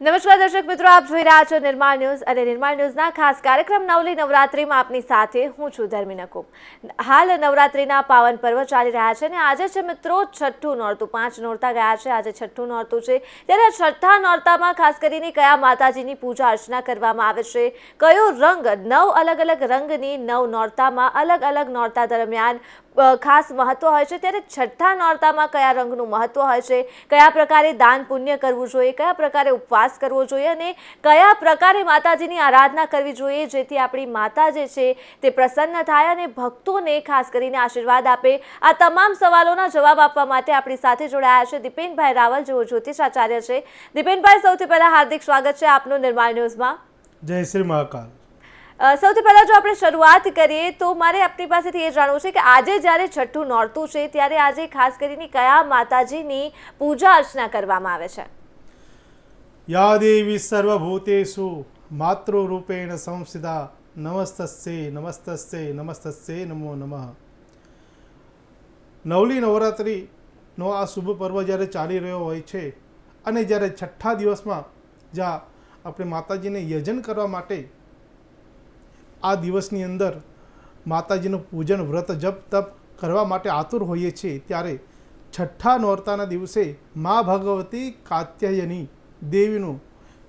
નમસ્કાર દર્શક મિત્રો, આપ જોઈ રહ્યા છો નિર્માળ ન્યૂઝ અને નિર્માળ ન્યૂઝના ખાસ કાર્યક્રમ નવલી નવરાત્રિમાં આપની સાથે હું છું ધર્મી નકુમ. હાલ નવરાત્રિના પાવન પર્વ ચાલી રહ્યા છે અને આજે છે મિત્રો છઠ્ઠું નોરતું. 5 નોરતા ગયા છે, આજે છઠ્ઠું નોરતું છે. ત્યારે છઠ્ઠા નોરતામાં ખાસ કરીને કયા માતાજીની પૂજા અર્ચના કરવામાં આવે છે, કયો રંગ, 9 અલગ અલગ રંગની 9 નોરતામાં અલગ અલગ નોરતા દરમિયાન ખાસ મહત્વ હોય છે. ત્યારે છઠ્ઠા નોરતામાં કયા રંગનું મહત્વ હોય છે, કયા પ્રકારે દાન પુણ્ય કરવું જોઈએ, કયા પ્રકારે ઉપવાસ કરવો જોઈએ અને કયા પ્રકારે માતાજીની આરાધના કરવી જોઈએ જેથી આપણી માતા જે છે તે પ્રસન્ન થાય અને ભક્તોને ખાસ કરીને આશીર્વાદ આપે. આ તમામ સવાલોના જવાબ આપવા માટે આપણી સાથે જોડાયા છે દીપેનભાઈ રાવલ, જેઓ જ્યોતિષાચાર્ય છે. દીપેનભાઈ, સૌથી પહેલા હાર્દિક સ્વાગત છે આપનું નિર્માળ ન્યૂઝમાં. જય શ્રી મહાકાલ. સૌથી પહેલા જો આપણે શરૂઆત કરીએ તો મારે આપની પાસેથી એ જાણવું છે કે આજે જ્યારે છઠ્ઠું નોરતું છે ત્યારે આજે ખાસ કરીને કયા માતાજીની પૂજા અર્ચના કરવામાં આવે છે? યા દેવી સર્વભૂતેષુ માતૃરૂપેણ સંસ્થિતા નમસ્તસ્યે નમસ્તસ્યે નમસ્તસ્યે નમો નમઃ. નવલી નવરાત્રિનો આ શુભ પર્વ જ્યારે ચાલી રહ્યો હોય છે અને જ્યારે છઠ્ઠા દિવસમાં જ્યાં આપણે માતાજીને યજન કરવા માટે આ દિવસની અંદર માતાજીનું પૂજન, વ્રત, જપ, તપ કરવા માટે આતુર હોઈએ છીએ, ત્યારે છઠ્ઠા નોરતાના દિવસે મા ભગવતી કાત્યાયની દેવીનું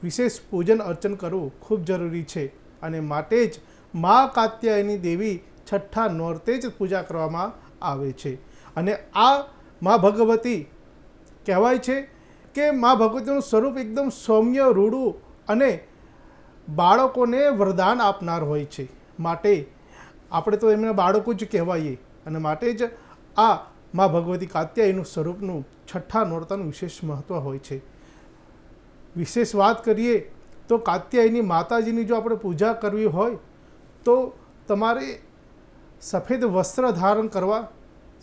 વિશેષ પૂજન અર્ચન કરવું ખૂબ જરૂરી છે અને માટે જ મા કાત્યાયની દેવી છઠ્ઠા નોરતે જ પૂજા કરવામાં આવે છે. અને આ મા ભગવતી કહેવાય છે કે મા ભગવતીનું સ્વરૂપ એકદમ સૌમ્ય, રૂડું અને બાળકોને વરદાન આપનાર હોય છે. માટે આપણે તો એમના બાળકો જ કહેવાઈએ અને માટે જ આ મા ભગવતી કાત્યાયનું સ્વરૂપનું છઠ્ઠા નોરતાનું વિશેષ મહત્ત્વ હોય છે. વિશેષ વાત કરીએ તો કાત્યાયની માતાજીની જો આપણે પૂજા કરવી હોય તો તમારે સફેદ વસ્ત્ર ધારણ કરવા,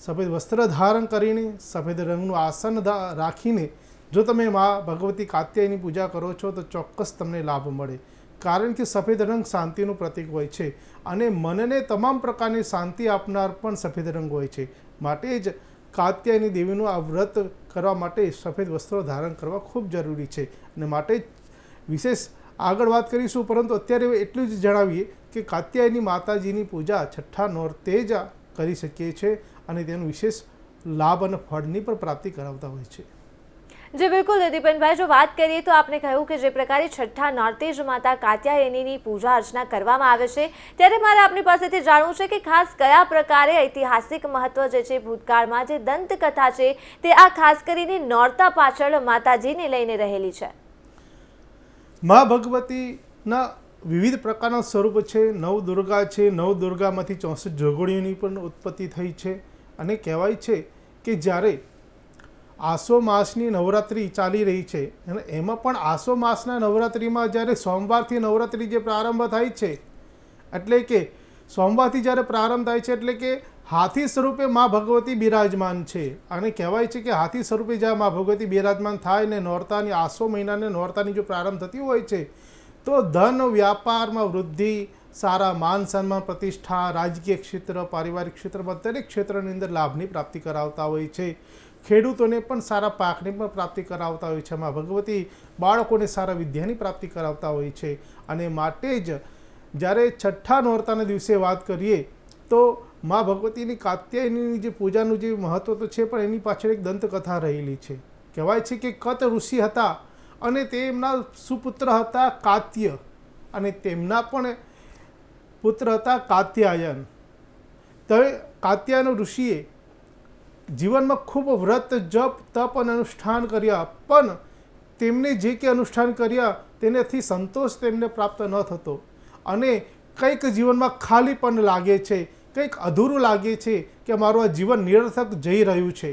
સફેદ વસ્ત્ર ધારણ કરીને સફેદ રંગનું આસન રાખીને જો તમે મા ભગવતી કાત્યાયની પૂજા કરો છો તો ચોક્કસ તમને લાભ મળે. કારણ કે સફેદ રંગ શાંતિનું પ્રતીક હોય છે અને મનને તમામ પ્રકારની શાંતિ આપનાર પણ સફેદ રંગ હોય છે. માટે જ કાત્યાયની દેવીનું આ વ્રત કરવા માટે સફેદ વસ્ત્રો ધારણ કરવા ખૂબ જરૂરી છે અને માટે જ વિશેષ આગળ વાત કરીશું, પરંતુ અત્યારે એટલું જ જણાવીએ કે કાત્યાયની માતાજીની પૂજા છઠ્ઠા નોરતે જ કરી શકીએ છીએ અને તેનું વિશેષ લાભ અને ફળની પણ પ્રાપ્તિ કરાવતા હોય છે. જી બિલકુલ દીપેનભાઈ, જો વાત કરીએ તો આપને કહ્યું કે જે પ્રકારે છઠ્ઠા નોરતે જ માતા કાત્યાયનીની પૂજા અર્ચના કરવામાં આવે છે, ત્યારે મારે આપની પાસેથી જાણવું છે કે ખાસ કયા પ્રકારે ઐતિહાસિક મહત્વ જે છે ભૂતકાળમાં જે દંતકથા છે તે આ ખાસ કરીને નોરતા પાછળ માતાજીને લઈને રહેલી છે? મા ભગવતીના વિવિધ પ્રકારના સ્વરૂપ છે. નવદુર્ગા છે, નવદુર્ગામાંથી 64 જોગણીઓની પણ ઉત્પત્તિ થઈ છે અને કહેવાય છે કે જ્યારે આસો માસની નવરાત્રિ ચાલી રહી છે અને એમાં પણ આસો માસના નવરાત્રિમાં જ્યારે સોમવારથી નવરાત્રિ જે પ્રારંભ થાય છે, એટલે કે સોમવારથી જ્યારે પ્રારંભ થાય છે એટલે કે હાથી સ્વરૂપે મા ભગવતી બિરાજમાન છે અને કહેવાય છે કે હાથી સ્વરૂપે જ્યાં મા ભગવતી બિરાજમાન થાય ને નોરતાની આસો મહિનાને નોરતાની જો પ્રારંભ થતી હોય છે તો ધન, વ્યાપારમાં વૃદ્ધિ, સારા માન સન્માન, પ્રતિષ્ઠા, રાજકીય ક્ષેત્ર, પારિવારિક ક્ષેત્રમાં દરેક ક્ષેત્રની અંદર લાભની પ્રાપ્તિ કરાવતા હોય છે. ખેડૂતોને પણ સારા પાકની પણ પ્રાપ્તિ કરાવતા હોય છે. મા ભગવતી બાળકોને સારા વિદ્યાની પ્રાપ્તિ કરાવતા હોય છે અને માટે જ જ્યારે છઠ્ઠા નોરતાના દિવસે વાત કરીએ તો મા ભગવતીની કાત્યાયની જે પૂજાનું જે મહત્ત્વ તો છે, પણ એની પાછળ એક દંતકથા રહેલી છે. કહેવાય છે કે કત ઋષિ હતા અને તેમના સુપુત્ર હતા કાત્ય અને તેમના પણ પુત્ર હતા કાત્યાયન. તો કાત્યાયન ઋષિએ જીવનમાં ખૂબ વ્રત, જપ, તપ અને અનુષ્ઠાન કર્યા, પણ તેમને જે કે અનુષ્ઠાન કર્યા તેનાથી સંતોષ તેમને પ્રાપ્ત ન થતો અને કંઈક જીવનમાં ખાલી પણ લાગે છે, કંઈક અધૂરું લાગે છે કે મારું આ જીવન નિરર્થક જઈ રહ્યું છે.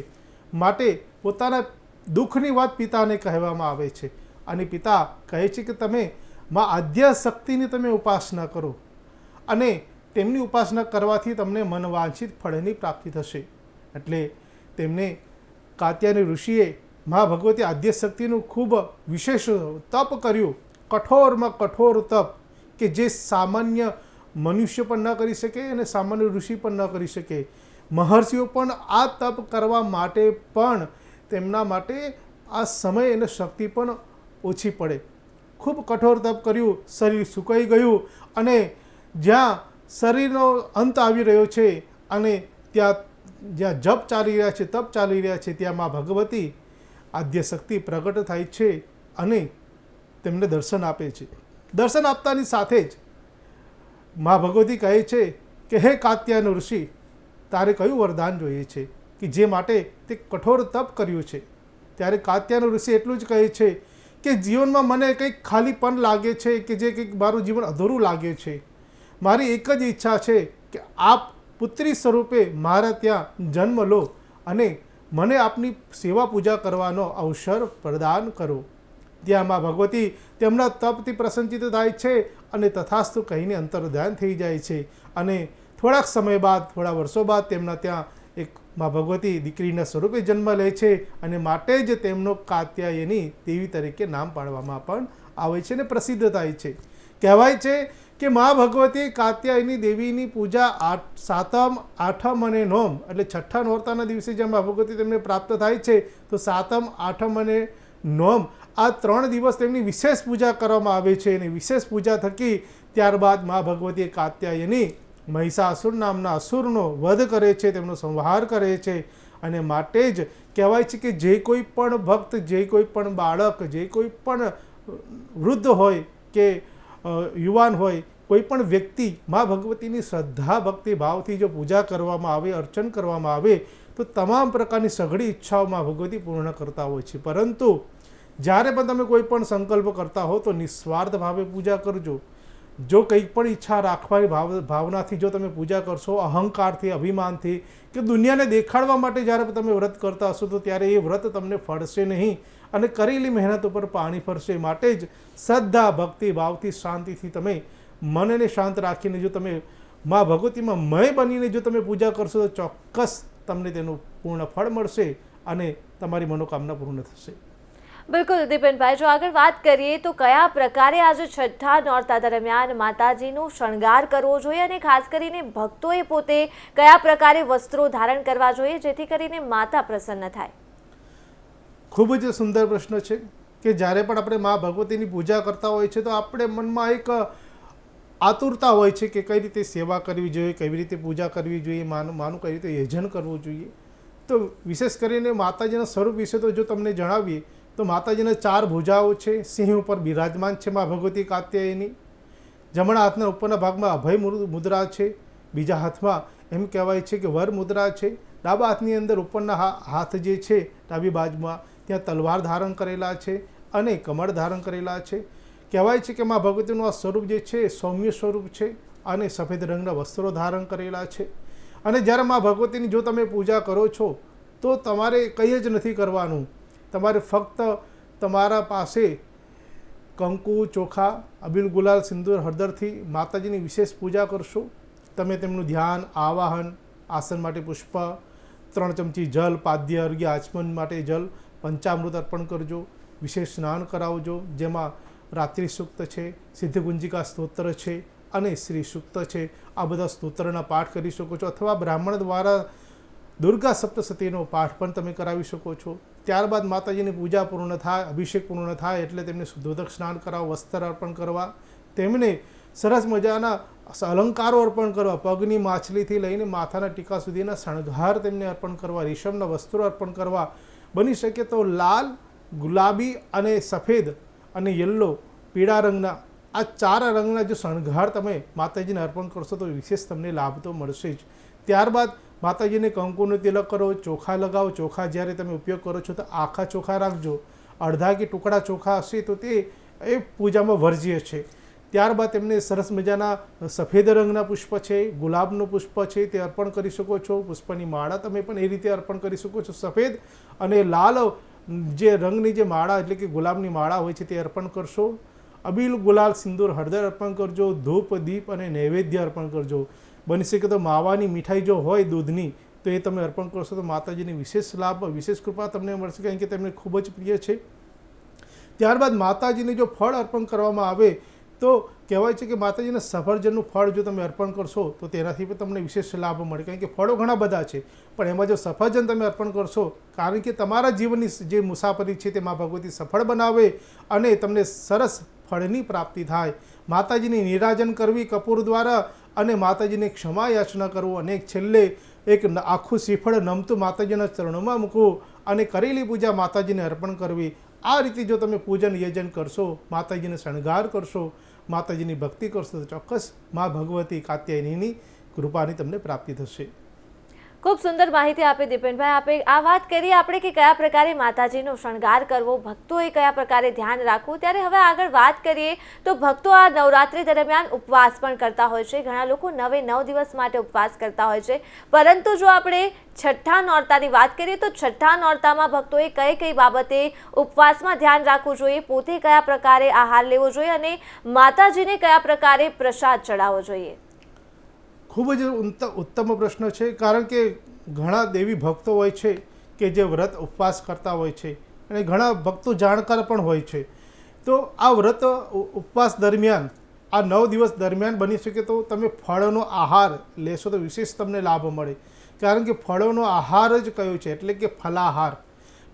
માટે પોતાના દુઃખની વાત પિતાને કહેવામાં આવે છે અને પિતા કહે છે કે તમે મા આદ્ય શક્તિની તમે ઉપાસના કરો અને તેમની ઉપાસના કરવાથી તમને મનવાંછિત ફળની પ્રાપ્તિ થશે. એટલે તેમને કાત્યાયની ઋષિએ મા ભગવતી આદ્ય શક્તિનું ખૂબ વિશેષ તપ કર્યું, કઠોરમાં કઠોર તપ કે જે સામાન્ય મનુષ્ય પણ ન કરી શકે અને સામાન્ય ઋષિ પણ ન કરી શકે. મહર્ષિઓ પણ આ તપ કરવા માટે પણ તેમના માટે આ સમય અને શક્તિ પણ ઓછી પડે. ખૂબ કઠોર તપ કર્યું, શરીર સુકાઈ ગયું અને જ્યાં શરીરનો અંત આવી રહ્યો છે અને જ્યાં જપ ચાલી રહ્યા છે, તપ ચાલી રહ્યા છે, ત્યાં મા ભગવતી આદ્ય શક્તિ પ્રગટ થાય છે અને તેમને દર્શન આપે છે. દર્શન આપતાની સાથે જ મા ભગવતી કહે છે કે હે કાત્યાયન ઋષિ, તારે કયું વરદાન જોઈએ છે કે જે માટે તે કઠોર તપ કર્યું છે. ત્યારે કાત્યાયન ઋષિ એટલું જ કહે છે કે જીવનમાં મને કંઈક ખાલીપન લાગે છે, કે જે કંઈક મારું જીવન અધૂરું લાગે છે. મારી એક જ ઈચ્છા છે કે આપ પુત્રી સ્વરૂપે મારા ત્યાં જન્મ લો અને મને આપની સેવા પૂજા કરવાનો અવસર પ્રદાન કરો. ત્યાં મા ભગવતી તેમના તપથી પ્રસન્નચિત્ત થાય છે અને તથાસ્તુ કહીને અંતર્ધ્યાન થઈ જાય છે. અને થોડાક સમય બાદ, થોડા વર્ષો બાદ તેમના ત્યાં એક મા ભગવતી દીકરીના સ્વરૂપે જન્મ લે છે અને માટે જ તેમનો કાત્યાયની દેવી તરીકે નામ પાડવામાં પણ આવે છે અને પ્રસિદ્ધ થાય છે. કહેવાય છે કે મા ભગવતી કાત્યાયની દેવીની પૂજા સાતમ, આઠમ અને નોમ એટલે છઠ્ઠા નોરતાના દિવસે જ્યાં મા ભગવતી તેમને પ્રાપ્ત થાય છે, તો સાતમ, આઠમ અને નોમ આ 3 દિવસ તેમની વિશેષ પૂજા કરવામાં આવે છે. અને વિશેષ પૂજા થકી ત્યારબાદ મા ભગવતી કાત્યાયની મહિષાસુર નામના અસુરનો વધ કરે છે, તેમનો સંહાર કરે છે. અને માટે જ કહેવાય છે કે જે કોઈ પણ ભક્ત, જે કોઈ પણ બાળક, જે કોઈ પણ વૃદ્ધ હોય કે યુવાન હોય, કોઈ પણ વ્યક્તિ મા ભગવતીની શ્રદ્ધા ભક્તિ ભાવથી જો પૂજા કરવામાં આવે, અર્ચન કરવામાં આવે, તો તમામ પ્રકારની સઘળી ઈચ્છાઓ મા ભગવતી પૂર્ણ કરતા હોય છે. પરંતુ જ્યારે પણ તમે કોઈ પણ સંકલ્પ કરતા હો તો નિસ્વાર્થ ભાવે પૂજા કરજો. જો કંઈ પણ ઈચ્છા રાખવાની ભાવનાથી જો તમે પૂજા કરશો, અહંકારથી, અભિમાનથી કે દુનિયાને દેખાડવા માટે જ્યારે તમે વ્રત કરતા હશો, તો ત્યારે એ વ્રત તમને ફળશે નહીં અને કરેલી મહેનત ઉપર પાણી ફરશે. માટે જ શ્રદ્ધા ભક્તિ ભાવથી, શાંતિથી તમે મનને શાંત રાખીને જો તમે મા ભગવતીમાં મય બનીને જો તમે પૂજા કરશો, તો ચોક્કસ તમને તેનું પૂર્ણ ફળ મળશે અને તમારી મનોકામના પૂર્ણ થશે. બિલકુલ દીપેનભાઈ, જો આગળ વાત કરીએ તો કયા પ્રકારે આજે છઠ્ઠા નોરતા દરમિયાન માતાજીનો શણગાર કરવો જોઈએ અને ખાસ કરીને ભક્તોએ પોતે કયા પ્રકારે વસ્ત્રો ધારણ કરવા જોઈએ જેથી કરીને માતા પ્રસન્ન થાય? ખૂબ જ સુંદર પ્રશ્ન છે કે જ્યારે પણ આપણે મા ભગવતીની પૂજા કરતા હોય છે, તો આપણે મનમાં એક આતુરતા હોય છે કે કઈ રીતે સેવા કરવી જોઈએ, કેવી રીતે પૂજા કરવી જોઈએ, માનું કઈ રીતે યજન કરવું જોઈએ. તો વિશેષ કરીને માતાજીના સ્વરૂપ વિશે તો જો તમને જણાવીએ તો માતાજીના 4 ભુજાઓ છે, સિંહ ઉપર બિરાજમાન છે મા ભગવતી કાત્યાયની. જમણા હાથના ઉપરના ભાગમાં અભય મુદ્રા છે, બીજા હાથમાં એમ કહેવાય છે કે વર મુદ્રા છે, ડાબા હાથની અંદર ઉપરના હાથ જે છે ડાબી બાજુમાં ત્યાં તલવાર ધારણ કરેલા છે અને કમળ ધારણ કરેલા છે. કહેવાય છે કે મા ભગવતીનું આ સ્વરૂપ જે છે સૌમ્ય સ્વરૂપ છે અને સફેદ રંગના વસ્ત્રો ધારણ કરેલા છે. અને જ્યારે મા ભગવતીની જો તમે પૂજા કરો છો તો તમારે કંઈ જ નથી કરવાનું. તમારે ફક્ત તમારા પાસે કંકુ, ચોખા, અબીલ, ગુલાલ, સિંદૂર, હળદરથી માતાજીની વિશેષ પૂજા કરશો. તમે તેમનું ધ્યાન, આવાહન, આસન માટે પુષ્પ, 3 ચમચી જલ, પાદ્ય અર્ઘ્ય, આચમન માટે જલ, પંચામૃત અર્પણ કરજો. વિશેષ સ્નાન કરાવજો, જેમાં રાત્રિ સૂક્ત છે, સિદ્ધગુંજિકા સ્તોત્ર છે અને શ્રી સૂક્ત છે. આ બધા સ્તોત્રના પાઠ કરી શકો છો અથવા બ્રાહ્મણ દ્વારા દુર્ગા સપ્તસતીનો પાઠ પણ તમે કરાવી શકો છો. ત્યારબાદ માતાજીની પૂજા પૂર્ણ થાય, અભિષેક પૂર્ણ થાય એટલે તેમને શુદ્ધોદક સ્નાન કરાવો, વસ્ત્ર અર્પણ કરવા, તેમને સરસ મજાના અલંકારો અર્પણ કરવા, પગની માછલીથી લઈને માથાના ટીકા સુધીના શણગાર તેમને અર્પણ કરવા, રેશમના વસ્ત્રો અર્પણ કરવા. બની શકે તો લાલ, ગુલાબી અને સફેદ અને યલો, પીળા રંગના આ 4 રંગના જો શણગાર તમે માતાજીને અર્પણ કરશો તો વિશેષ તમને લાભ તો મળશે જ. ત્યારબાદ માતાજીને કંકુનું તિલક કરો, ચોખા લગાવો. ચોખા જ્યારે તમે ઉપયોગ કરો છો તો આખા ચોખા રાખજો, અડધા કે ટુકડા ચોખા હશે તો તે એ પૂજામાં વર્જ્ય છે. ત્યારબાદ તેમને સરસ મજાના સફેદ રંગના પુષ્પ છે, ગુલાબનું પુષ્પ છે તે અર્પણ કરી શકો છો. પુષ્પની માળા તમે પણ એ રીતે અર્પણ કરી શકો છો. સફેદ અને લાલ જે રંગની જે માળા એટલે કે ગુલાબની માળા હોય છે તે અર્પણ કરશો. અબીલ, ગુલાલ, સિંદૂર, હળદર અર્પણ કરજો. ધૂપ, દીપ અને નૈવેદ્ય અર્પણ કરજો. બની શકે તો માવાની મીઠાઈ જો હોય દૂધની તો એ તમે અર્પણ કરશો તો માતાજીની વિશેષ લાભ, વિશેષ કૃપા તમને મળશે, કારણ કે તેમને ખૂબ જ પ્રિય છે. ત્યારબાદ માતાજીને જો ફળ અર્પણ કરવામાં આવે તો કહેવાય છે કે માતાજીના સફરજનનું ફળ જો તમે અર્પણ કરશો તો તેનાથી પણ તમને વિશેષ લાભ મળે, કારણ કે ફળો ઘણા બધા છે પણ એમાં જો સફરજન તમે અર્પણ કરશો, કારણ કે તમારા જીવનની જે મુસાફરી છે તે મા ભગવતી સફળ બનાવે અને તમને સરસ ફળની પ્રાપ્તિ થાય. માતાજીની નિરાજન કરવી કપૂર દ્વારા અને માતાજીને ક્ષમા યાચના કરવું અને છેલ્લે એક આખું શ્રીફળ નમતું માતાજીના ચરણોમાં મૂકવું અને કરેલી પૂજા માતાજીને અર્પણ કરવી. આ રીતે જો તમે પૂજન યજન કરશો, માતાજીને શણગાર કરશો, માતાજીની ભક્તિ કરશો તો ચોક્કસ મા ભગવતી કાત્યાયનીની કૃપાની તમને પ્રાપ્તિ થશે. ખૂબ સુંદર માહિતી આપી દીપેનભાઈ. આપે આ વાત કરી આપણે કે કયા પ્રકારે માતાજીનો શણગાર કરવો, ભક્તોએ કયા પ્રકારે ધ્યાન રાખવું, ત્યારે હવે આગળ વાત કરીએ તો ભક્તો આ નવરાત્રિ દરમિયાન ઉપવાસ પણ કરતા હોય છે. ઘણા લોકો 9 દિવસ માટે ઉપવાસ કરતા હોય છે. પરંતુ જો આપણે છઠ્ઠા નોરતાની વાત કરીએ તો છઠ્ઠા નોરતામાં ભક્તોએ કઈ કઈ બાબતે ઉપવાસમાં ધ્યાન રાખવું જોઈએ, પોતે કયા પ્રકારે આહાર લેવો જોઈએ અને માતાજીને કયા પ્રકારે પ્રસાદ ચડાવવો જોઈએ? ખૂબ જ ઉત્તમ પ્રશ્ન છે, કારણ કે ઘણા દેવી ભક્તો હોય છે કે જે વ્રત ઉપવાસ કરતા હોય છે અને ઘણા ભક્તો જાણકાર પણ હોય છે. તો આ વ્રત ઉપવાસ દરમિયાન આ 9 દિવસ દરમિયાન બની શકે તો તમે ફળનો આહાર લેશો તો વિશેષ તમને લાભ મળે. કારણ કે ફળોનો આહાર જ કયો છે એટલે કે ફલાહાર.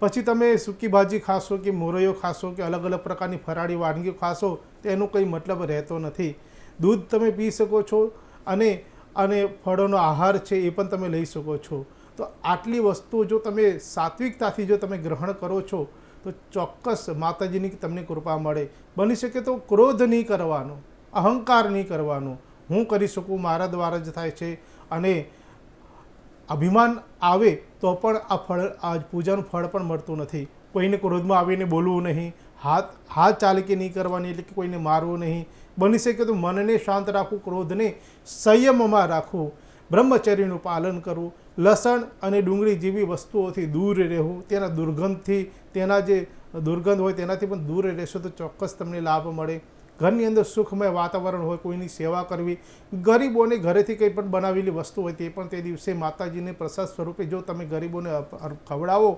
પછી તમે સૂકી ભાજી ખાશો કે મોરૈયો ખાશો કે અલગ અલગ પ્રકારની ફરાળી વાનગીઓ ખાશો તો એનો કંઈ મતલબ રહેતો નથી. દૂધ તમે પી શકો છો અને ફળોનો આહાર છે એ પણ તમે લઈ શકો છો. તો આટલી વસ્તુઓ જો તમે સાત્વિકતાથી જો તમે ગ્રહણ કરો છો તો ચોક્કસ માતાજીની તમને કૃપા મળે. બની શકે તો ક્રોધ નહીં કરવાનો, અહંકાર નહીં કરવાનો, હું કરી શકું, મારા દ્વારા જ થાય છે, અને અભિમાન આવે તો પણ આ પૂજાનું ફળ પણ મળતું નથી. કોઈને ક્રોધમાં આવીને બોલવું નહીં, હાથ ચાલકી નહીં કરવાની એટલે કે કોઈને મારવું નહીં. બની શકે તો મનને શાંત રાખવું, ક્રોધને સંયમમાં રાખવું, બ્રહ્મચર્યનું પાલન કરવું, લસણ અને ડુંગળી જેવી વસ્તુઓથી દૂર રહેવું, તેના દુર્ગંધથી, તેના જે દુર્ગંધ હોય તેનાથી પણ દૂર રહેશો તો ચોક્કસ તમને લાભ મળે. ઘરની અંદર સુખમય વાતાવરણ હોય, કોઈની સેવા કરવી, ગરીબોને ઘરેથી કંઈ પણ બનાવેલી વસ્તુ હોય તે પણ તે દિવસે માતાજીને પ્રસાદ સ્વરૂપે જો તમે ગરીબોને ખવડાવો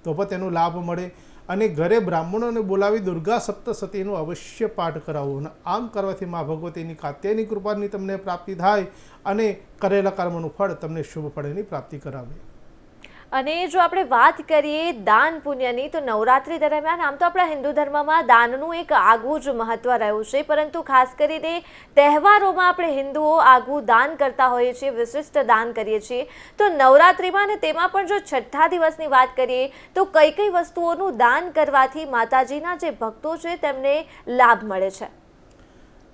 તો પણ તેનો લાભ મળે. અને ઘરે બ્રાહ્મણોને બોલાવી દુર્ગા સપ્તસતીનો અવશ્ય પાઠ કરાવવો. અને આમ કરવાથી મા ભગવતીની કાત્યાયની કૃપાની તમને પ્રાપ્તિ થાય અને કરેલા કર્મનું ફળ તમને શુભ ફળની પ્રાપ્તિ કરાવે. અને જો આપણે વાત કરીએ દાન પુણ્યની તો નવરાત્રિ દરમિયાન આમ તો આપણા હિન્દુ ધર્મમાં દાનનું એક આગવું જ મહત્વ રહ્યું છે, પરંતુ ખાસ કરીને તહેવારોમાં આપણે હિન્દુઓ આગવું દાન કરતા હોઈએ છીએ, વિશિષ્ટ દાન કરીએ છીએ. તો નવરાત્રિમાં અને તેમાં પણ જો છઠ્ઠા દિવસની વાત કરીએ તો કઈ કઈ વસ્તુઓનું દાન કરવાથી માતાજીના જે ભક્તો છે તેમને લાભ મળે છે?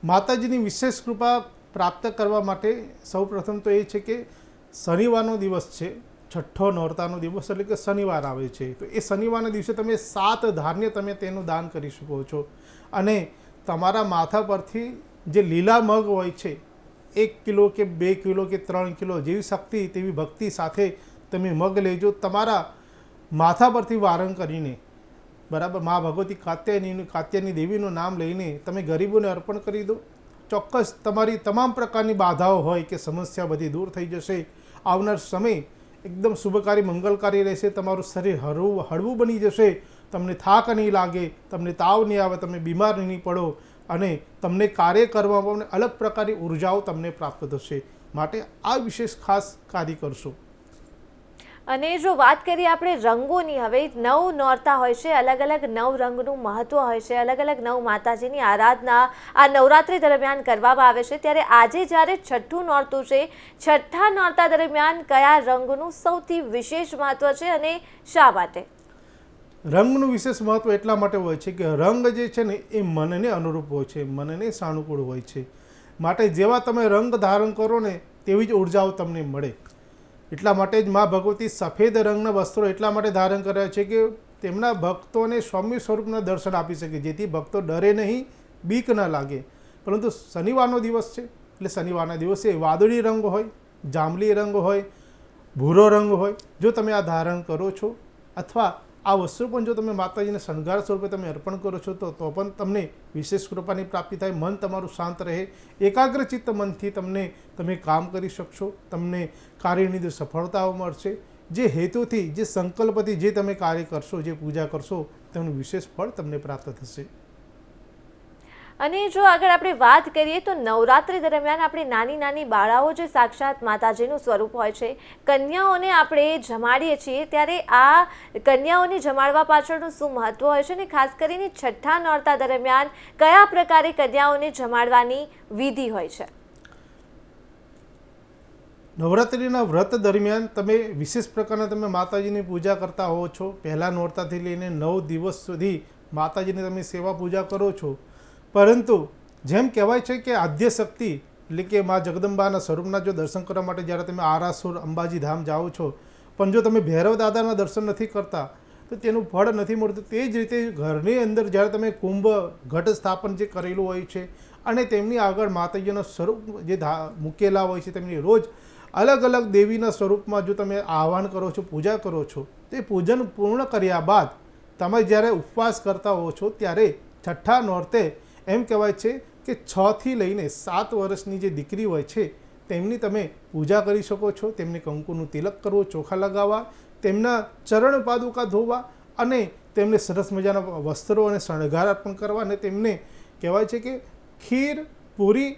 માતાજીની વિશેષ કૃપા પ્રાપ્ત કરવા માટે સૌપ્રથમ તો એ છે કે શનિવારનો દિવસ છે, છઠ્ઠો નોરતાનો દિવસ એટલે કે શનિવાર આવે છે. તો એ શનિવારના દિવસે તમે 7 ધાન્ય તમે તેનું દાન કરી શકો છો. અને તમારા માથા પરથી જે લીલા મગ હોય છે 1 કિલો કે 2 કિલો કે 3 કિલો જેવી શક્તિ તેવી ભક્તિ સાથે તમે મગ લેજો. તમારા માથા પરથી વારણ કરીને બરાબર મા ભગવતી કાત્યાયની દેવીનું નામ લઈને તમે ગરીબોને અર્પણ કરી દો. ચોક્કસ તમારી તમામ પ્રકારની બાધાઓ હોય કે સમસ્યા બધી દૂર થઈ જશે. આવનાર સમય એકદમ શુભકારી મંગલકારી રહેશે. તમારું શરીર હળવું બની જશે, તમને થાક નહીં લાગે, તમને તાવ નહીં આવે, તમે બીમાર નહીં પડો અને તમને કાર્ય કરવામાં અલગ પ્રકારની ઉર્જાઓ તમને પ્રાપ્ત થશે. માટે આ વિશેષ ખાસ કાર્ય કરશો. અને જો વાત કરીએ આપણે રંગોની, હવે 9 નોરતા હોય છે, અલગ અલગ 9 રંગનું મહત્વ હોય છે, અલગ અલગ 9 માતાજીની આરાધના આ નવરાત્રિ દરમિયાન કરવામાં આવે છે. ત્યારે આજે જ્યારે છઠ્ઠું નોરતું છે, છઠ્ઠા નોરતા દરમિયાન કયા રંગનું સૌથી વિશેષ મહત્વ છે અને શા માટે? રંગનું વિશેષ મહત્વ એટલા માટે હોય છે કે રંગ જે છે ને એ મનને અનુરૂપ હોય છે, મનને સાનુકૂળ હોય છે. માટે જેવા તમે રંગ ધારણ કરો ને તેવી જ ઉર્જાઓ તમને મળે. એટલા માટે જ મા ભગવતી સફેદ રંગના વસ્ત્રો એટલા માટે ધારણ કર્યા છે કે તેમના ભક્તોને સૌમ્ય સ્વરૂપના દર્શન આપી શકે, જેથી ભક્તો ડરે નહીં, બીક ન લાગે. પરંતુ શનિવારનો દિવસ છે એટલે શનિવારના દિવસે વાદળી રંગ હોય, જાંબલી રંગ હોય, ભૂરો રંગ હોય, જો તમે આ ધારણ કરો છો અથવા આ વસ્તુ પણ જો તમે માતાજીને શણગાર સ્વરૂપે તમે અર્પણ કરો છો તો પણ તમને વિશેષ કૃપાની પ્રાપ્તિ થાય. મન તમારું શાંત રહે, એકાગ્રચિત્ત મનથી તમે કામ કરી શકશો, તમને કાર્યની સફળતાઓ મળશે. જે હેતુથી, જે સંકલ્પથી જે તમે કાર્ય કરશો, જે પૂજા કરશો તેનું વિશેષ ફળ તમને પ્રાપ્ત થશે. અને જો આગળ આપણે વાત કરીએ તો નવરાત્રિ દરમિયાન આપણે નાની નાની બાળાઓ જે સાક્ષાત માતાજીનું સ્વરૂપ હોય છે, કન્યાઓને આપણે જમાડીએ છીએ, ત્યારે આ કન્યાઓને જમાડવા પાછળનું શું મહત્વ હોય છે અને ખાસ કરીને છઠ્ઠા નોરતા દરમિયાન કયા પ્રકારે કન્યાઓને જમાડવાની વિધિ હોય છે? નવરાત્રિના વ્રત દરમિયાન તમે વિશેષ પ્રકારના તમે માતાજીની પૂજા કરતા હોવ છો. પહેલા નોરતાથી લઈને 9 દિવસ સુધી માતાજીની તમે સેવા પૂજા કરો છો. પરંતુ જેમ કહેવાય છે કે આદ્ય શક્તિ એટલે કે મા જગદંબાના સ્વરૂપના જો દર્શન કરવા માટે જ્યારે તમે આરાસુર અંબાજી ધામ જાઓ છો, પણ જો તમે ભૈરવ દાદાના દર્શન નથી કરતા તો તેનું ફળ નથી મળતું. તે જ રીતે ઘરની અંદર જ્યારે તમે કુંભ ઘટ સ્થાપન જે કરેલું હોય છે અને તેમની આગળ માતાજીના સ્વરૂપ જે મૂકેલા હોય છે, તેમની રોજ અલગ અલગ દેવીના સ્વરૂપમાં જો તમે આહવાન કરો છો, પૂજા કરો છો, તે પૂજન પૂર્ણ કર્યા બાદ તમે જ્યારે ઉપવાસ કરતા હો છો ત્યારે છઠ્ઠા નોરતે એમ કહેવાય છે કે 6 થી લઈને 7 વર્ષની જે દીકરી હોય છે તેમની તમે પૂજા કરી શકો છો. તેમને કંકુનું તિલક કરવો, ચોખા લગાવવા, તેમના ચરણ પાદુકા ધોવા અને તેમને સરસ મજાના વસ્ત્રો અને શણગાર અર્પણ કરવા અને તેમને કહેવાય છે કે ખીર, પૂરી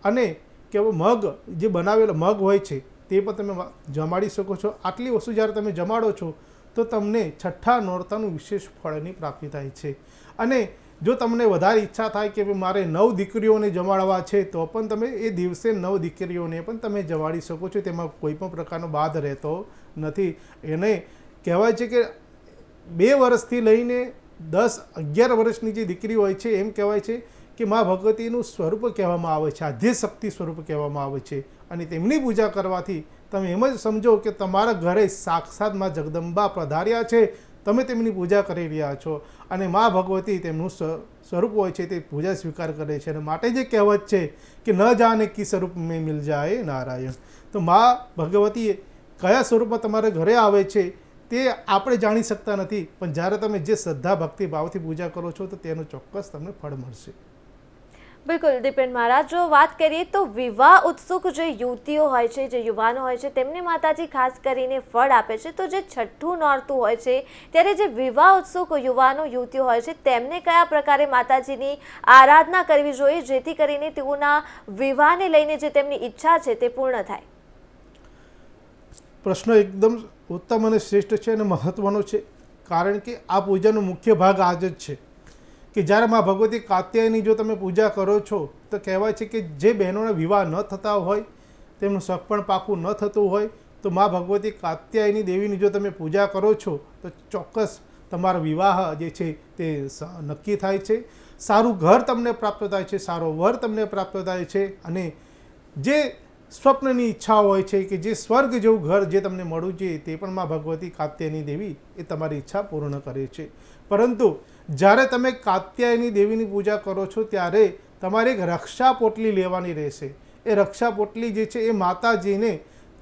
અને કેવો મગ જે બનાવેલો મગ હોય છે તે પણ તમે જમાડી શકો છો. આટલી વસ્તુ જ્યારે તમે જમાડો છો તો તમને છઠ્ઠા નોરતાનું વિશેષ ફળની પ્રાપ્તિ થાય છે. અને જો તમને વધારે ઈચ્છા થાય કે મારે 9 દીકરીઓને જમાડવા છે તો પણ તમે એ દિવસે 9 દીકરીઓને પણ તમે જમાડી શકો છો. તેમાં કોઈ પણ પ્રકારનો બાદ રહેતો નથી. એને કહેવાય છે કે 2 વર્ષથી લઈને 10-11 વર્ષની જે દીકરી હોય છે એમ કહેવાય છે કે મા ભગવતીનું સ્વરૂપ કહેવામાં આવે છે, આદ્ય શક્તિ સ્વરૂપ કહેવામાં આવે છે. અને તેમની પૂજા કરવાથી તમે એમ જ સમજો કે તમારા ઘરે સાક્ષાત મા જગદંબા પધાર્યા છે, તમે તેમની પૂજા કરી રહ્યા છો અને મા ભગવતી તેમનું સ્વરૂપ હોય છે તે પૂજા સ્વીકાર કરે છે. અને માટે જે કહેવત છે કે ન જાને કી સ્વરૂપ મેં મિલ જાય નારાયણ, તો મા ભગવતી કયા સ્વરૂપમાં તમારા ઘરે આવે છે તે આપણે જાણી શકતા નથી, પણ જ્યારે તમે જે શ્રદ્ધા ભક્તિ ભાવથી પૂજા કરો છો તો તેનું ચોક્કસ તમને ફળ મળશે. બિલકુલ દીપેન મહારાજ, જો વાત કરીએ તો વિવાહ ઉત્સુક જે યુવતીઓ હોય છે, જે યુવાનો હોય છે, તેમને માતાજી ખાસ કરીને ફળ આપે છે. તો જે છઠ્ઠું નોરતું હોય છે ત્યારે જે વિવાહ ઉત્સુક યુવાનો યુવતીઓ હોય છે તેમને કયા પ્રકારે માતાજીની આરાધના કરવી જોઈએ જેથી કરીને તેઓના વિવાહને લઈને જે તેમની ઈચ્છા છે તે પૂર્ણ થાય? પ્રશ્ન એકદમ ઉત્તમ અને શ્રેષ્ઠ છે અને મહત્વનો છે, કારણ કે આ પૂજાનો મુખ્ય ભાગ આ જ છે કે જ્યારે મા ભગવતી કાત્યાયની જો તમે પૂજા કરો છો તો કહેવાય છે કે જે બહેનોના વિવાહ ન થતા હોય, તેમનું શક પણ પાકું ન થતું હોય, તો મા ભગવતી કાત્યાયની દેવીની જો તમે પૂજા કરો છો તો ચોક્કસ તમારો વિવાહ જે છે તે નક્કી થાય છે, સારું ઘર તમને પ્રાપ્ત થાય છે, સારો વર તમને પ્રાપ્ત થાય છે અને જે સ્વપ્નની ઈચ્છા હોય છે કે જે સ્વર્ગ જેવું ઘર જે તમને મળવું જોઈએ તે પણ મા ભગવતી કાત્યાયની દેવી એ તમારી ઈચ્છા પૂર્ણ કરે છે. પરંતુ જ્યારે તમે કાત્યાયની દેવીની પૂજા કરો છો ત્યારે તમારે એક રક્ષા પોટલી લેવાની રહેશે. એ રક્ષા પોટલી જે છે એ માતાજીને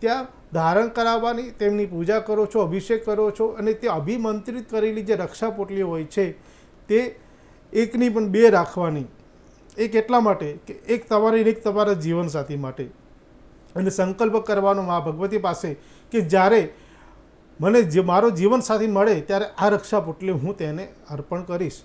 ત્યાં ધારણ કરાવવાની, તેમની પૂજા કરો છો, અભિષેક કરો છો અને તે અભિમંત્રિત કરેલી જે રક્ષા પોટલી હોય છે તે એકની પણ 2 રાખવાની. એક એટલા માટે કે એક તમારી એક તમારા જીવનસાથી માટે, અને સંકલ્પ કરવાનો મા ભગવતી પાસે કે જ્યારે મને જે મારો જીવનસાથી મળે ત્યારે આ રક્ષા પોટલી હું તેને અર્પણ કરીશ.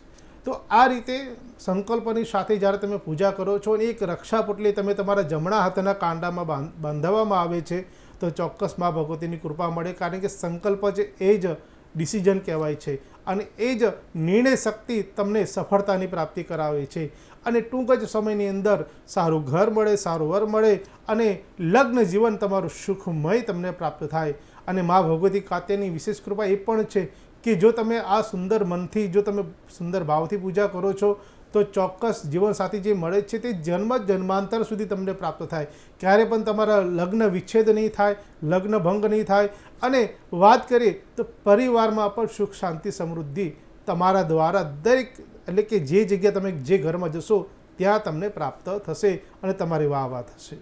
તો આ રીતે સંકલ્પની સાથે જ્યારે તમે પૂજા કરો છો અને એક રક્ષા પોટલી તમે તમારા જમણા હાથના કાંડામાં બાંધવામાં આવે છે તો ચોક્કસ મા ભગવતીની કૃપા મળે, કારણ કે સંકલ્પ છે એ જ ડિસિઝન કહેવાય છે અને એ જ નિર્ણય શક્તિ તમને સફળતાની પ્રાપ્તિ કરાવે છે. અને ટૂંક જ સમયની અંદર સારું ઘર મળે, સારું વર મળે અને લગ્ન જીવન તમારું સુખમય તમને પ્રાપ્ત થાય. અને મા ભગવતી કાત્યાની વિશેષ કૃપા એ પણ છે કે જો તમે આ સુંદર મનથી, જો તમે સુંદર ભાવથી પૂજા કરો છો તો ચોક્કસ જીવનસાથી જે મળે છે તે જન્માંતર સુધી તમને પ્રાપ્ત થાય. ક્યારે પણ તમારા લગ્ન વિચ્છેદ નહીં થાય, લગ્ન ભંગ નહીં થાય. અને વાત કરીએ તો પરિવારમાં પણ સુખ, શાંતિ, સમૃદ્ધિ તમારા દ્વારા દરેક, એટલે કે જે જગ્યા તમે જે ઘરમાં જશો ત્યાં તમને પ્રાપ્ત થશે અને તમારી વાહ થશે.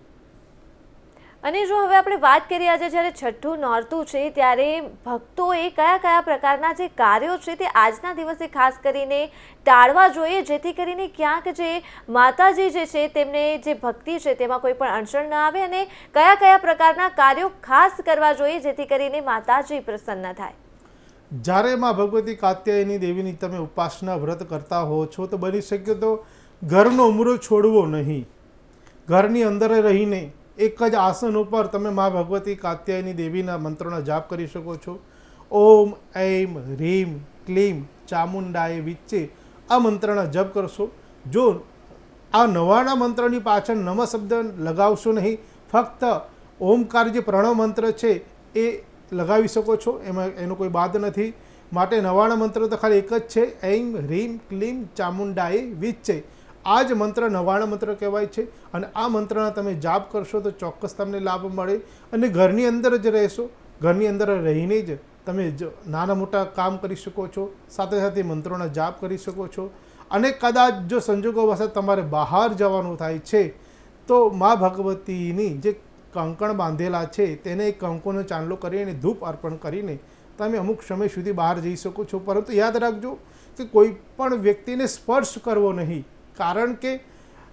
અને જો હવે આપણે વાત કરીએ આજે જ્યારે છઠ્ઠું નોરતું છે ત્યારે ભક્તોએ કયા કયા પ્રકારના જે કાર્યો છે તે આજના દિવસે ખાસ કરીને ટાળવા જોઈએ જેથી કરીને ક્યાંક જે માતાજી જે છે તેમને જે ભક્તિ છે તેમાં કોઈ પણ અડચણ ન આવે, અને કયા કયા પ્રકારના કાર્યો ખાસ કરવા જોઈએ જેથી કરીને માતાજી પ્રસન્ન થાય? જ્યારે મા ભગવતી કાત્યાયની દેવીની તમે ઉપાસના વ્રત કરતા હો છો તો બની શકે તો ઘરનો ઉમરો છોડવો નહીં. ઘરની અંદર રહીને એક જ આસન ઉપર તમે મા ભગવતી કાત્યાયની દેવીના મંત્રોનો જાપ કરી શકો છો. ઓમ ઐમ હ્રીમ ક્લીમ ચામુંડાય વિચ્ચે આ મંત્રના જપ કરશો. જો આ નવાના મંત્રની પાછળ નમ શબ્દ લગાવશો નહીં, ફક્ત ઓમકાર જે પ્રણવ મંત્ર છે એ લગાવી શકો છો, એમાં એનો કોઈ બાદ નથી. માટે નવાણા મંત્ર તો ખાલી એક જ છે, ઐમ હ્રીમ ક્લીમ ચામુંડાય વિચ્ચે. આ જ મંત્ર નવાણા મંત્ર કહેવાય છે. અને આ મંત્રના તમે જાપ કરશો તો ચોક્કસ તમને લાભ મળે. અને ઘરની અંદર જ રહેશો, ઘરની અંદર રહીને જ તમે નાના મોટા કામ કરી શકો છો, સાથે સાથે મંત્રોના જાપ કરી શકો છો. અને કદાચ જો સંજોગો વસાત તમારે બહાર જવાનું થાય છે તો મા ભગવતીની જે કંકણ બાંધેલા છે તેને એક કંકુનો ચાંદલો કરીને ધૂપ અર્પણ કરીને તમે અમુક સમય સુધી બહાર જઈ શકો છો. પરંતુ યાદ રાખજો કે કોઈ પણ વ્યક્તિને સ્પર્શ કરવો નહીં, કારણ કે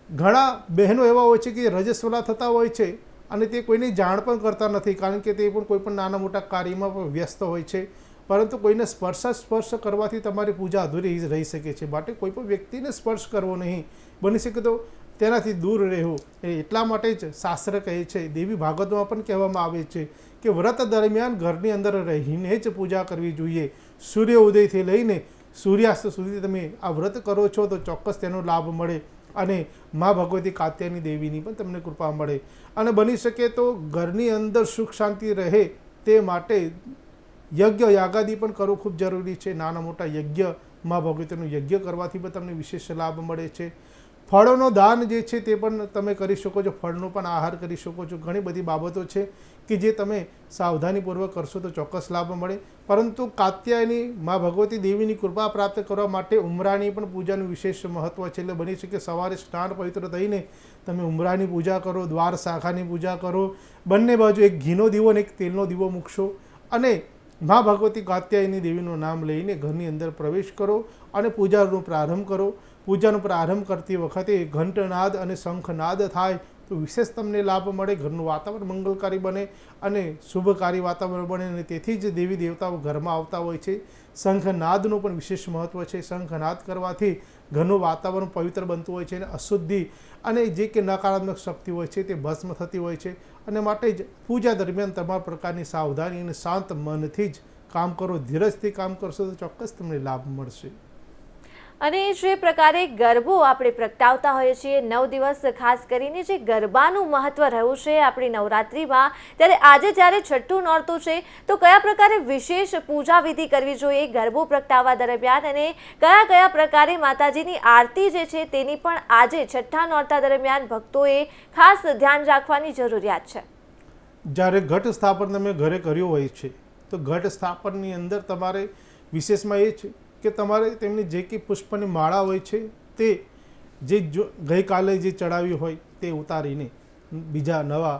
ઘણા બહેનો એવા હોય છે કે રજસ્વલા થતા હોય છે અને તે કોઈની જાણ પણ કરતા નથી, કારણ કે તે પણ કોઈ પણ નાના મોટા કાર્યમાં પણ વ્યસ્ત હોય છે. પરંતુ કોઈને સ્પર્શ કરવાથી તમારી પૂજા અધૂરી રહી શકે છે. માટે કોઈ પણ વ્યક્તિને સ્પર્શ કરવો નહીં, બની શકે તો તેનાથી દૂર રહેવું. એટલા માટે જ શાસ્ત્ર કહે છે, દેવી ભાગવતમાં પણ કહેવામાં આવે છે કે વ્રત દરમિયાન ઘરની અંદર રહીને જ પૂજા કરવી જોઈએ. સૂર્ય ઉદયથી લઈને સૂર્યાસ્ત સુધી તમે આ વ્રત કરો છો તો ચોક્કસ તેનો લાભ મળે અને મા ભગવતી કાત્યાયની દેવીની પણ તમને કૃપા મળે. અને બની શકે તો ઘરની અંદર સુખ શાંતિ રહે તે માટે યજ્ઞ યાગાદી પણ કરવું ખૂબ જરૂરી છે. નાના મોટા યજ્ઞ, મા ભગવતીનું યજ્ઞ કરવાથી પણ તમને વિશેષ લાભ મળે છે. ફળોનો દાન જે છે તે પણ તમે કરી શકો છો, ફળનો પણ આહાર કરી શકો છો. ઘણી બધી બાબતો છે કે જે તમે સાવધાનીપૂર્વક કરશો તો ચોક્કસ લાભ મળે. પરંતુ કાત્યાયની મા ભગવતી દેવીની કૃપા પ્રાપ્ત કરવા માટે ઉમરાની પણ પૂજાનું વિશેષ મહત્ત્વ છે. એટલે બની શકે સવારે સ્નાન પવિત્ર થઈને તમે ઉમરાની પૂજા કરો, દ્વાર શાખાની પૂજા કરો, બંને બાજુ એક ઘીનો દીવો અને એક તેલનો દીવો મૂકશો અને મા ભગવતી કાત્યાયની દેવીનું નામ લઈને ઘરની અંદર પ્રવેશ કરો અને પૂજાનો પ્રારંભ કરો. પૂજાનો પ્રારંભ કરતી વખતે ઘંટનાદ અને શંખનાદ થાય તો વિશેષ તમને લાભ મળે. ઘરનું વાતાવરણ મંગલકારી બને અને શુભકારી વાતાવરણ બને અને તેથી જ દેવી દેવતાઓ ઘરમાં આવતા હોય છે. શંખનાદનું પણ વિશેષ મહત્ત્વ છે. શંખનાદ કરવાથી ઘરનું વાતાવરણ પવિત્ર બનતું હોય છે અને અશુદ્ધિ અને જે કે નકારાત્મક શક્તિ હોય છે તે ભસ્મ થતી હોય છે. અને માટે જ પૂજા દરમિયાન તમામ પ્રકારની સાવધાની અને શાંત મનથી જ કામ કરો, ધીરજથી કામ કરશો તો ચોક્કસ તમને લાભ મળશે. અને જે પ્રકારે ગરબો આપણે પ્રગટાવતા હોઈએ છીએ 9 દિવસ, ખાસ કરીને જે ગરબાનું મહત્વ રહ્યું છે આપણી નવરાત્રિમાં, ત્યારે આજે જ્યારે છઠ્ઠું નોરતું છે તો કયા પ્રકારે વિશેષ પૂજા વિધિ કરવી જોઈએ ગરબો પ્રગટાવવા દરમિયાન અને કયા કયા પ્રકારે માતાજીની આરતી જે છે તેની પણ આજે છઠ્ઠા નોરતા દરમિયાન ભક્તોએ ખાસ ધ્યાન રાખવાની જરૂરિયાત છે. જ્યારે ઘટ સ્થાપન તમે ઘરે કર્યું હોય છે તો ઘટ સ્થાપનની અંદર તમારે વિશેષમાં એ છે કે તમારે તેમની જે કંઈ પુષ્પની માળા હોય છે તે જે ગઈકાલે જે ચડાવી હોય તે ઉતારીને બીજા નવા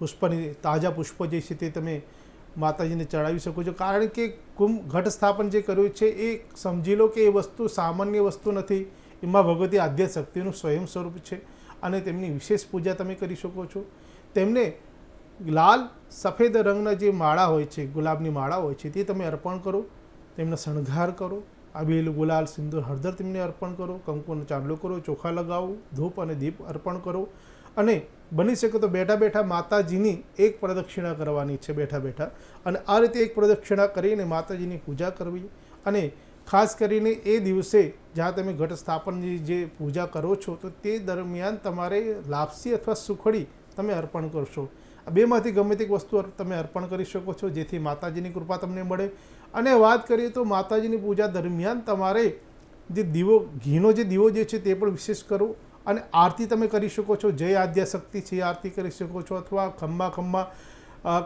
પુષ્પની તાજા પુષ્પો જે છે તે તમે માતાજીને ચડાવી શકો છો. કારણ કે ઘટ સ્થાપન જે કર્યું છે એ સમજી લો કે એ વસ્તુ સામાન્ય વસ્તુ નથી, એમાં ભગવતી આદ્ય શક્તિનું સ્વયં સ્વરૂપ છે અને તેમની વિશેષ પૂજા તમે કરી શકો છો. તેમને લાલ સફેદ રંગના જે માળા હોય છે, ગુલાબની માળા હોય છે તે તમે અર્પણ કરો, તેમનો શણગાર કરો, આબેલ ગુલાલ સિંદૂર હળદર તેમને અર્પણ કરો, કંકુનો ચાંદલો કરો, ચોખા લગાવો, ધૂપ અને દીપ અર્પણ કરો અને બની શકે તો બેઠા બેઠા માતાજીની એક પ્રદક્ષિણા કરવાની છે બેઠા બેઠા. અને આ રીતે એક પ્રદક્ષિણા કરીને માતાજીની પૂજા કરવી. અને ખાસ કરીને એ દિવસે જ્યાં તમે ઘટ સ્થાપનની જે પૂજા કરો છો તો તે દરમિયાન તમારે લાપસી અથવા સુખડી તમે અર્પણ કરશો. આ બેમાંથી ગમે તે વસ્તુ તમે અર્પણ કરી શકો છો જેથી માતાજીની કૃપા તમને મળે. અને વાત કરીએ તો માતાજીની પૂજા દરમિયાન તમારે જે દીવો, ઘીનો જે દીવો જે છે તે પણ વિશેષ કરો અને આરતી તમે કરી શકો છો. જય આદ્યા શક્તિ છે આરતી કરી શકો છો અથવા ખમ્મા ખમ્મા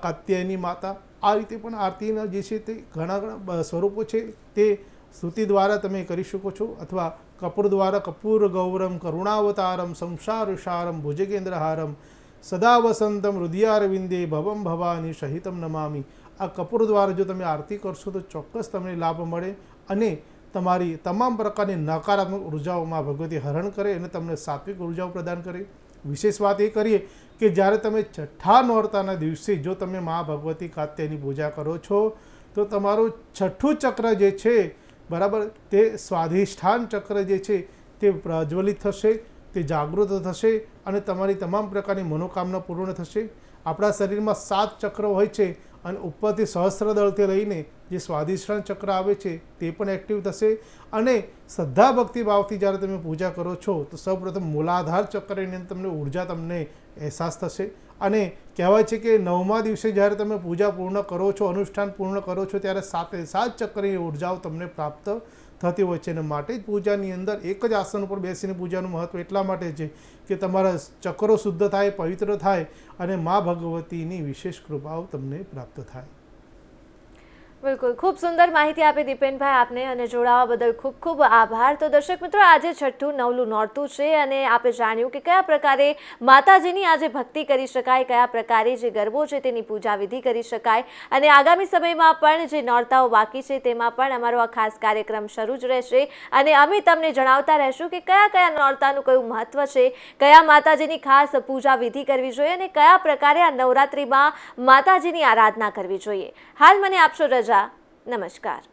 કાત્યાયની માતા, આ રીતે પણ આરતીના જે છે તે ઘણા સ્વરૂપો છે તે સ્તુતિ દ્વારા તમે કરી શકો છો. અથવા કપૂર દ્વારા કપૂર ગૌરમ કરુણાવતારમ સંસારસારમ ભુજગેન્દ્રહારમ સદા વસંતમ હૃદયારવિંદે ભવમ ભવાની સહિતમ નમામી. આ કપૂર દ્વારા જો તમે આરતી કરશો તો ચોક્કસ તમને લાભ મળે અને તમારી તમામ પ્રકારની નકારાત્મક ઉર્જાઓમાં ભગવતી હરણ કરે અને તમને સાત્વિક ઉર્જાઓ પ્રદાન કરે. વિશેષ વાત એ કરીએ કે જ્યારે તમે છઠ્ઠા નોરતાના દિવસે જો તમે મા ભગવતી કાત્યાયની પૂજા કરો છો તો તમારું છઠ્ઠું ચક્ર જે છે બરાબર તે સ્વાધિષ્ઠાન ચક્ર જે છે તે પ્રજ્વલિત થશે, તે જાગૃત થશે અને તમારી તમામ પ્રકારની મનોકામના પૂર્ણ થશે. આપણા શરીરમાં 7 ચક્રો હોય છે અને ઉપરથી સહસ્ત્રદળથી લઈને જે સ્વાધિષ્ઠાન ચક્ર આવે છે તે પણ એક્ટિવ થશે. અને શ્રદ્ધા ભક્તિ ભાવથી જ્યારે તમે પૂજા કરો છો તો સૌપ્રથમ મૂલાધાર ચક્રની અંદર તમને ઉર્જા તમને અહેસાસ થશે. અને કહેવાય છે કે 9મા દિવસે જ્યારે તમે પૂજા પૂર્ણ કરો છો, અનુષ્ઠાન પૂર્ણ કરો છો, ત્યારે 7 ચક્રની ઉર્જાઓ તમને પ્રાપ્ત થતી હોય છે. અને માટે જ પૂજાની અંદર એક જ આસન ઉપર બેસીને પૂજાનું મહત્ત્વ એટલા માટે છે કે તમારા ચક્રો શુદ્ધ થાય, પવિત્ર થાય અને મા ભગવતીની વિશેષ કૃપાઓ તમને પ્રાપ્ત થાય. બિલકુલ, ખૂબ સુંદર માહિતી આપી દીપેનભાઈ આપને, અને જોડાવા બદલ ખૂબ ખૂબ આભાર. તો દર્શક મિત્રો, આજે છઠ્ઠું નવલું નોરતું છે અને આપે જાણ્યું કે કયા પ્રકારે માતાજીની આજે ભક્તિ કરી શકાય, કયા પ્રકારે જે ગરબો છે તેની પૂજા વિધિ કરી શકાય. અને આગામી સમયમાં પણ જે નોરતાઓ બાકી છે તેમાં પણ અમારો આ ખાસ કાર્યક્રમ શરૂ જ રહેશે અને અમે તમને જણાવતા રહેશું કે કયા કયા નોરતાનું કયું મહત્વ છે, કયા માતાજીની ખાસ પૂજા વિધિ કરવી જોઈએ અને કયા પ્રકારે આ નવરાત્રિમાં માતાજીની આરાધના કરવી જોઈએ. હાલ મને આપશો રજા. નમસ્કાર.